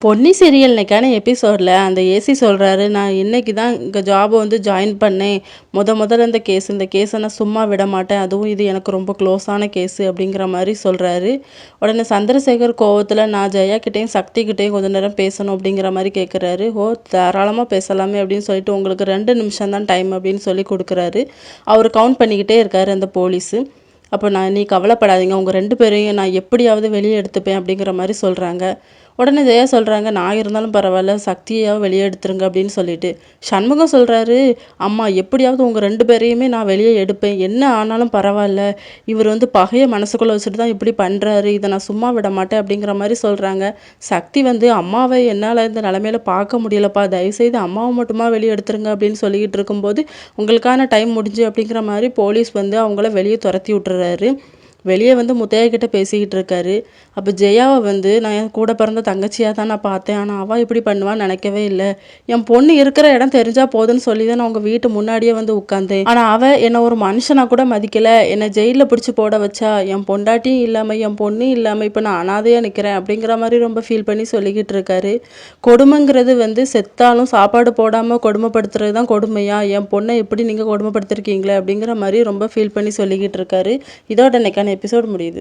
Ponni serial இன்னைக்கான எபிசோடில் அந்த ஏசி சொல்கிறாரு, நான் இன்னைக்கு தான் இங்கே ஜாபை வந்து ஜாயின் பண்ணேன். முதல்ல இந்த கேஸை நான் சும்மா விட மாட்டேன். அதுவும் இது எனக்கு ரொம்ப க்ளோஸான கேஸு அப்படிங்கிற மாதிரி சொல்கிறாரு. உடனே சந்திரசேகர் கோவத்தில் நான் ஜெயா கிட்டேயும் சக்தி கிட்டேயும் கொஞ்சம் நேரம் பேசணும் அப்படிங்கிற மாதிரி கேட்குறாரு. தாராளமாக பேசலாமே அப்படின்னு சொல்லிட்டு உங்களுக்கு 2 நிமிஷம் தான் டைம் அப்படின்னு சொல்லி கொடுக்குறாரு. அவர் கவுண்ட் பண்ணிக்கிட்டே இருக்காரு அந்த போலீஸு. அப்போ நீ கவலைப்படாதீங்க, உங்கள் 2 பேரையும் நான் எப்படியாவது வெளியே எடுத்துப்பேன் அப்படிங்கிற மாதிரி சொல்கிறாங்க. உடனே ஜெயா சொல்கிறாங்க, நான் இருந்தாலும் பரவாயில்ல, சக்தியாவது வெளியே எடுத்துருங்க அப்படின்னு சொல்லிட்டு. சண்முகம் சொல்கிறாரு, அம்மா எப்படியாவது உங்கள் 2 பேரையுமே நான் வெளியே எடுப்பேன், என்ன ஆனாலும் பரவாயில்ல. இவர் வந்து பகையை மனசுக்குள்ளே வச்சுட்டு தான் இப்படி பண்ணுறாரு, இதை நான் சும்மா விட மாட்டேன் அப்படிங்கிற மாதிரி சொல்கிறாங்க. சக்தி வந்து அம்மாவை என்னால் இந்த நிலமையில பார்க்க முடியலப்பா, தயவுசெய்து அம்மாவை மட்டுமா வெளியே எடுத்துருங்க அப்படின்னு சொல்லிக்கிட்டு இருக்கும்போது உங்களுக்கான டைம் முடிஞ்சு அப்படிங்கிற மாதிரி போலீஸ் வந்து அவங்கள வெளியே துரத்தி விட்டுறாரு. வெளியே வந்து முத்தையா கிட்ட பேசிக்கிட்டு இருக்காரு. அப்போ ஜெயாவை வந்து நான் என் கூட பிறந்த தங்கச்சியாக தான் நான் பார்த்தேன், ஆனால் அவள் இப்படி பண்ணுவான்னு நினைக்கவே இல்லை. என் பொண்ணு இருக்கிற இடம் தெரிஞ்சா போதுன்னு சொல்லி தான் நான் உங்கள் வீட்டு முன்னாடியே வந்து உட்காந்தேன். ஆனால் அவள் என்னை ஒரு மனுஷனாக கூட மதிக்கலை. என்னை ஜெயிலில் பிடிச்சி போட வச்சா. என் பொண்டாட்டியும் இல்லாமல் என் பொண்ணும் இல்லாமல் இப்போ நான் அனாதையாக நிற்கிறேன் அப்படிங்கிற மாதிரி ரொம்ப ஃபீல் பண்ணி சொல்லிக்கிட்டு இருக்காரு. கொடுமைங்கிறது வந்து செத்தாலும் சாப்பாடு போடாமல் கொடுமைப்படுத்துறது தான் கொடுமையா? என் பொண்ணை எப்படி நீங்கள் கொடுமைப்படுத்திருக்கீங்களே அப்படிங்கிற மாதிரி ரொம்ப ஃபீல் பண்ணி சொல்லிக்கிட்டு இருக்காரு. இதோட இன்னைக்கான எபிசோட் முடியுது.